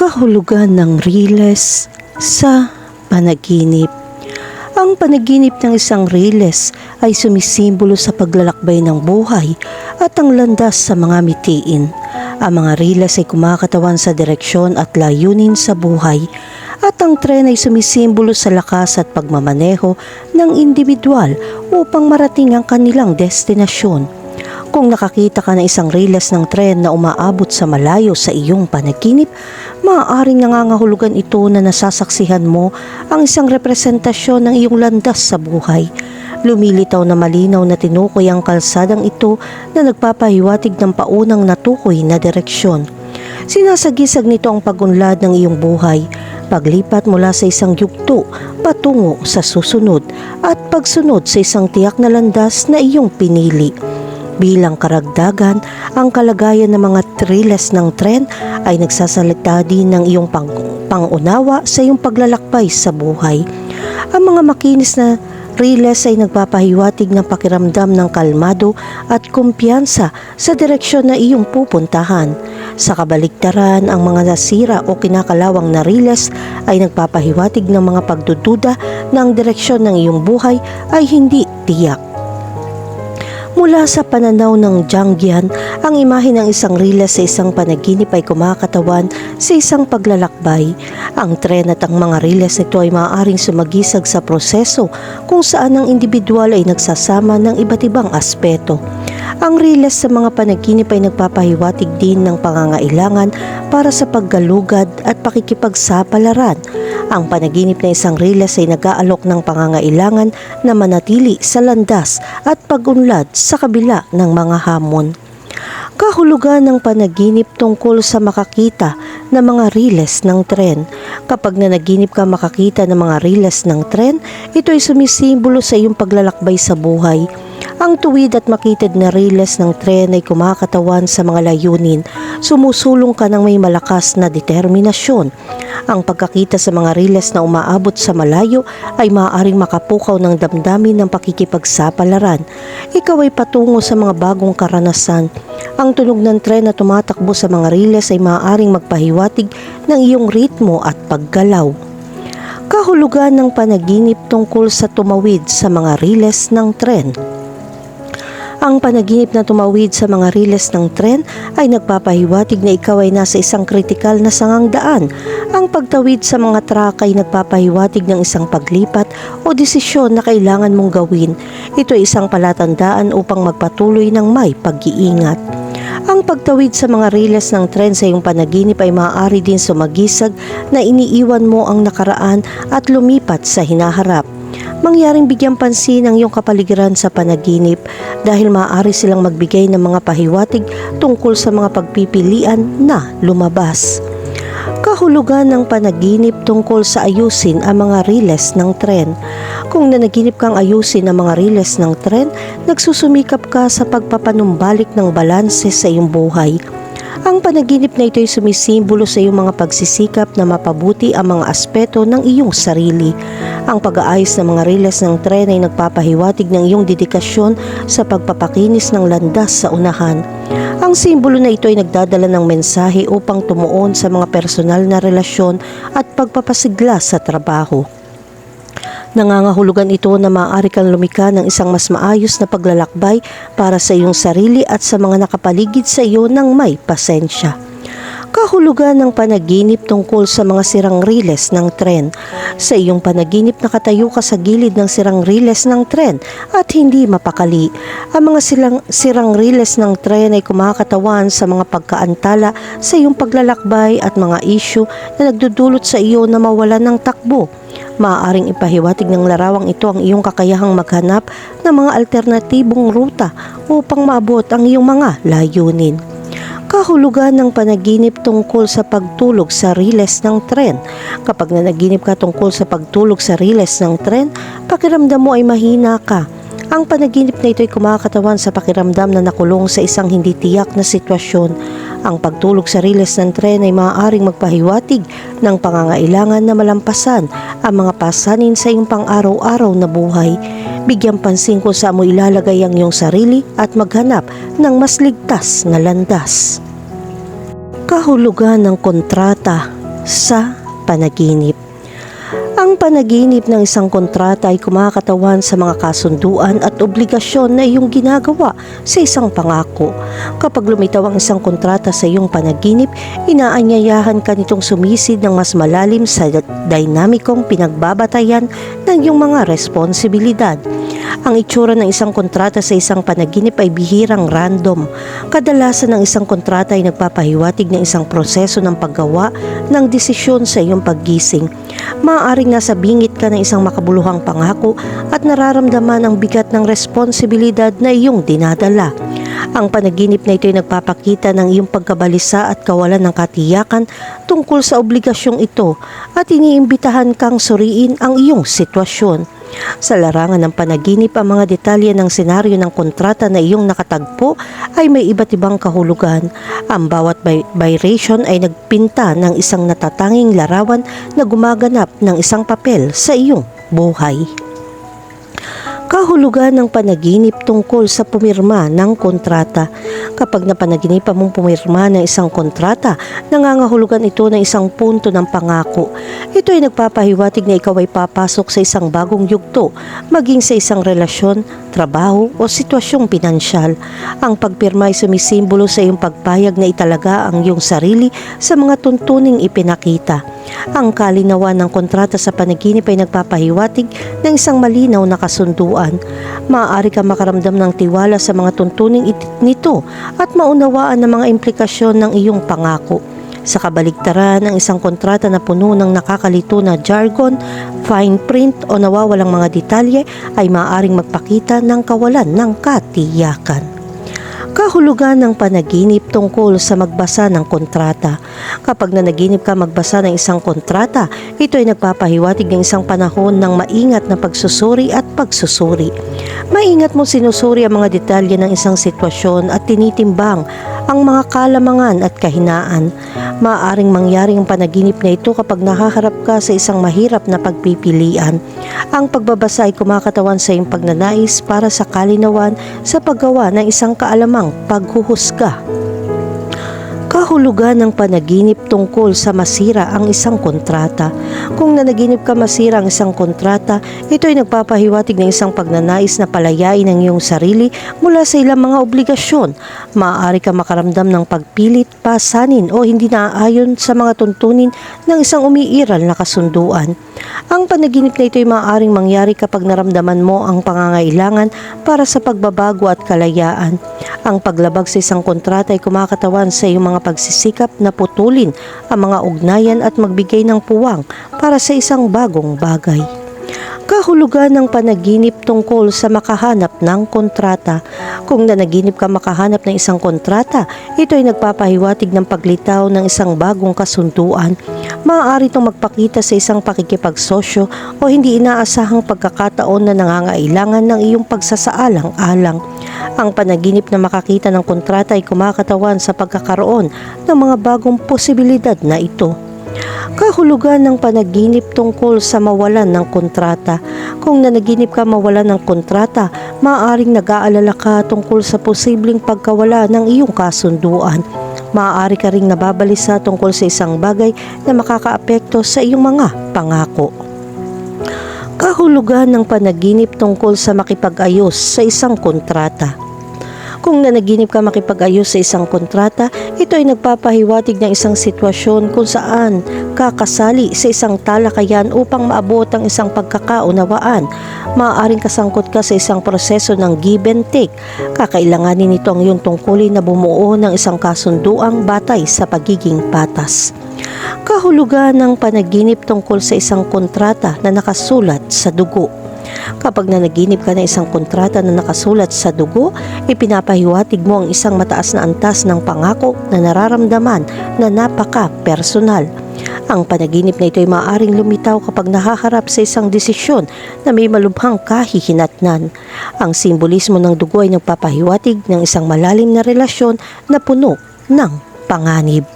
Kahulugan ng riles sa panaginip. Ang panaginip ng isang riles ay sumisimbolo sa paglalakbay ng buhay at ang landas sa mga mitiin. Ang mga riles ay kumakatawan sa direksyon at layunin sa buhay at ang tren ay sumisimbolo sa lakas at pagmamaneho ng individual upang marating ang kanilang destinasyon. Kung nakakita ka ng isang riles ng tren na umaabot sa malayo sa iyong panaginip, maaaring nangangahulugan ito na nasasaksihan mo ang isang representasyon ng iyong landas sa buhay. Lumilitaw na malinaw na tinukoy ang kalsadang ito na nagpapahiwatig ng paunang natukoy na direksyon. Sinasagisag nito ang pagunlad ng iyong buhay, paglipat mula sa isang yugto patungo sa susunod at pagsunod sa isang tiyak na landas na iyong pinili. Bilang karagdagan, ang kalagayan ng mga riles ng tren ay nagsasalita din ng iyong pangunawa sa iyong paglalakbay sa buhay. Ang mga makinis na riles ay nagpapahiwatig ng pakiramdam ng kalmado at kumpiyansa sa direksyon na iyong pupuntahan. Sa kabaligtaran, ang mga nasira o kinakalawang na riles ay nagpapahiwatig ng mga pagdududa na ang direksyon ng iyong buhay ay hindi tiyak. Mula sa pananaw ng Jungian, ang imahe ng isang riles sa isang panaginip ay kumakatawan sa isang paglalakbay. Ang tren at ang mga riles nito ay maaaring sumagisag sa proseso kung saan ang individual ay nagsasama ng iba't ibang aspeto. Ang riles sa mga panaginip ay nagpapahiwatig din ng pangangailangan para sa paggalugad at pakikipagsapalaran. Ang panaginip ng isang riles ay nag-aalok ng pangangailangan na manatili sa landas at pag-unlad sa kabila ng mga hamon. Kahulugan ng panaginip tungkol sa makakita ng mga riles ng tren. Kapag nanaginip ka makakita ng mga riles ng tren, ito ay sumisimbolo sa iyong paglalakbay sa buhay. Ang tuwid at makitid na riles ng tren ay kumakatawan sa mga layunin. Sumusulong ka ng may malakas na determinasyon. Ang pagkakita sa mga riles na umaabot sa malayo ay maaaring makapukaw ng damdamin ng pakikipagsapalaran. Ikaw ay patungo sa mga bagong karanasan. Ang tunog ng tren na tumatakbo sa mga riles ay maaaring magpahiwatig ng iyong ritmo at paggalaw. Kahulugan ng panaginip tungkol sa tumawid sa mga riles ng tren. Ang panaginip na tumawid sa mga riles ng tren ay nagpapahiwatig na ikaw ay nasa isang kritikal na sangangdaan. Ang pagtawid sa mga track ay nagpapahiwatig ng isang paglipat o desisyon na kailangan mong gawin. Ito ay isang palatandaan upang magpatuloy ng may pag-iingat. Ang pagtawid sa mga riles ng tren sa iyong panaginip ay maaari din sumagisag na iniiwan mo ang nakaraan at lumipat sa hinaharap. Mangyaring bigyang pansin ang iyong kapaligiran sa panaginip dahil maaari silang magbigay ng mga pahiwatig tungkol sa mga pagpipilian na lumabas. Kahulugan ng panaginip tungkol sa ayusin ang mga riles ng tren. Kung nanaginip kang ayusin ang mga riles ng tren, nagsusumikap ka sa pagpapanumbalik ng balanse sa iyong buhay. Ang panaginip na ito ay sumisimbolo sa iyong mga pagsisikap na mapabuti ang mga aspeto ng iyong sarili. Ang pag-aayos ng mga riles ng tren ay nagpapahiwatig ng iyong dedikasyon sa pagpapakinis ng landas sa unahan. Ang simbolo na ito ay nagdadala ng mensahe upang tumuon sa mga personal na relasyon at pagpapasigla sa trabaho. Nangangahulugan ito na maaari kang lumikha ng isang mas maayos na paglalakbay para sa iyong sarili at sa mga nakapaligid sa iyo ng may pasensya. Kahulugan ng panaginip tungkol sa mga sirang riles ng tren. Sa iyong panaginip nakatayo ka sa gilid ng sirang riles ng tren at hindi mapakali. Ang mga sirang riles ng tren ay kumakatawan sa mga pagkaantala sa iyong paglalakbay at mga isyu na nagdudulot sa iyo na mawalan ng takbo. Maaaring ipahiwatig ng larawang ito ang iyong kakayahang maghanap ng mga alternatibong ruta upang maabot ang iyong mga layunin. Kahulugan ng panaginip tungkol sa pagtulog sa riles ng tren. Kapag nanaginip ka tungkol sa pagtulog sa riles ng tren, pakiramdam mo ay mahina ka. Ang panaginip na ito ay kumakatawan sa pakiramdam na nakulong sa isang hindi tiyak na sitwasyon. Ang pagtulog sa riles ng tren ay maaaring magpahiwatig ng pangangailangan na malampasan ang mga pasanin sa iyong pang-araw-araw na buhay. Bigyang pansin kung saan mo ilalagay ang iyong sarili at maghanap ng mas ligtas na landas. Kahulugan ng kontrata sa panaginip. Ang panaginip ng isang kontrata ay kumakatawan sa mga kasunduan at obligasyon na iyong ginagawa sa isang pangako. Kapag lumitaw ang isang kontrata sa iyong panaginip, inaanyayahan ka nitong sumisid ng mas malalim sa dinamikong pinagbabatayan ng iyong mga responsibilidad. Ang itsura ng isang kontrata sa isang panaginip ay bihirang random. Kadalasan ng isang kontrata ay nagpapahiwatig ng isang proseso ng paggawa ng desisyon sa iyong paggising. Maaaring nasa bingit ka ng isang makabuluhang pangako at nararamdaman ang bigat ng responsibilidad na iyong dinadala. Ang panaginip na ito ay nagpapakita ng iyong pagkabalisa at kawalan ng katiyakan tungkol sa obligasyong ito at iniimbitahan kang suriin ang iyong sitwasyon. Sa larangan ng panaginip, ang mga detalye ng senaryo ng kontrata na iyong nakatagpo ay may iba't ibang kahulugan. Ang bawat variation ay nagpinta ng isang natatanging larawan na gumaganap ng isang papel sa iyong buhay. Kahulugan ng panaginip tungkol sa pumirma ng kontrata. Kapag napanaginipan mong pumirma ng isang kontrata, nangangahulugan ito ng isang punto ng pangako. Ito ay nagpapahiwatig na ikaw ay papasok sa isang bagong yugto, maging sa isang relasyon, trabaho o sitwasyong pinansyal. Ang pagpirma ay sumisimbolo sa iyong pagpayag na italaga ang iyong sarili sa mga tuntuning ipinakita. Ang kalinawan ng kontrata sa panaginip ay nagpapahiwatig ng isang malinaw na kasunduan. Maaari ka makaramdam ng tiwala sa mga tuntuning nito at maunawaan ang mga implikasyon ng iyong pangako. Sa kabaligtaran, ang isang kontrata na puno ng nakakalito na jargon, fine print o nawawalang mga detalye ay maaaring magpakita ng kawalan ng katiyakan. Kahulugan ng panaginip tungkol sa magbasa ng kontrata. Kapag nanaginip ka magbasa ng isang kontrata, ito ay nagpapahiwatig ng isang panahon ng maingat na pagsusuri at pagsusuri. Maingat mo sinusuri ang mga detalye ng isang sitwasyon at tinitimbang ang mga kalamangan at kahinaan. Maaaring mangyari ang panaginip na ito kapag nahaharap ka sa isang mahirap na pagpipilian. Ang pagbabasa ay kumakatawan sa iyong pagnanais para sa kalinawan sa paggawa ng isang kaalamang paghuhusga. Kahulugan ng panaginip tungkol sa masira ang isang kontrata. Kung nanaginip ka masira ang isang kontrata, ito ay nagpapahiwatig ng isang pagnanais na palayain ang iyong sarili mula sa ilang mga obligasyon. Maaari ka makaramdam ng pagpilit, pasanin o hindi naaayon sa mga tuntunin ng isang umiiral na kasunduan. Ang panaginip na ito ay maaaring mangyari kapag naramdaman mo ang pangangailangan para sa pagbabago at kalayaan. Ang paglabag sa isang kontrata ay kumakatawan sa iyong mga pagsisikap na putulin ang mga ugnayan at magbigay ng puwang para sa isang bagong bagay. Kahulugan ng panaginip tungkol sa makahanap ng kontrata. Kung nanaginip ka makahanap ng isang kontrata, ito ay nagpapahiwatig ng paglitaw ng isang bagong kasunduan. Maaari itong magpakita sa isang pakikipagsosyo o hindi inaasahang pagkakataon na nangangailangan ng iyong pagsasaalang-alang. Ang panaginip na makakita ng kontrata ay kumakatawan sa pagkakaroon ng mga bagong posibilidad na ito. Kahulugan ng panaginip tungkol sa mawalan ng kontrata. Kung nanaginip ka mawalan ng kontrata, maaaring nag-aalala ka tungkol sa posibleng pagkawala ng iyong kasunduan. Maaari ka ring nababalisa tungkol sa isang bagay na makakaapekto sa iyong mga pangako. Kahulugan ng panaginip tungkol sa makipag-ayos sa isang kontrata. Kung nanaginip ka makipag-ayos sa isang kontrata, ito ay nagpapahiwatig ng isang sitwasyon kung saan kakasali sa isang talakayan upang maabot ang isang pagkakaunawaan. Maaaring kasangkot ka sa isang proseso ng give and take. Kakailanganin nito ang iyong tungkulin na bumuo ng isang kasunduang batay sa pagiging patas. Kahulugan ng panaginip tungkol sa isang kontrata na nakasulat sa dugo. Kapag nanaginip ka ng isang kontrata na nakasulat sa dugo, ipinapahiwatig mo ang isang mataas na antas ng pangako na nararamdaman na napaka-personal. Ang panaginip na ito ay maaaring lumitaw kapag nahaharap sa isang desisyon na may malubhang kahihinatnan. Ang simbolismo ng dugo ay nagpapahiwatig ng isang malalim na relasyon na puno ng panganib.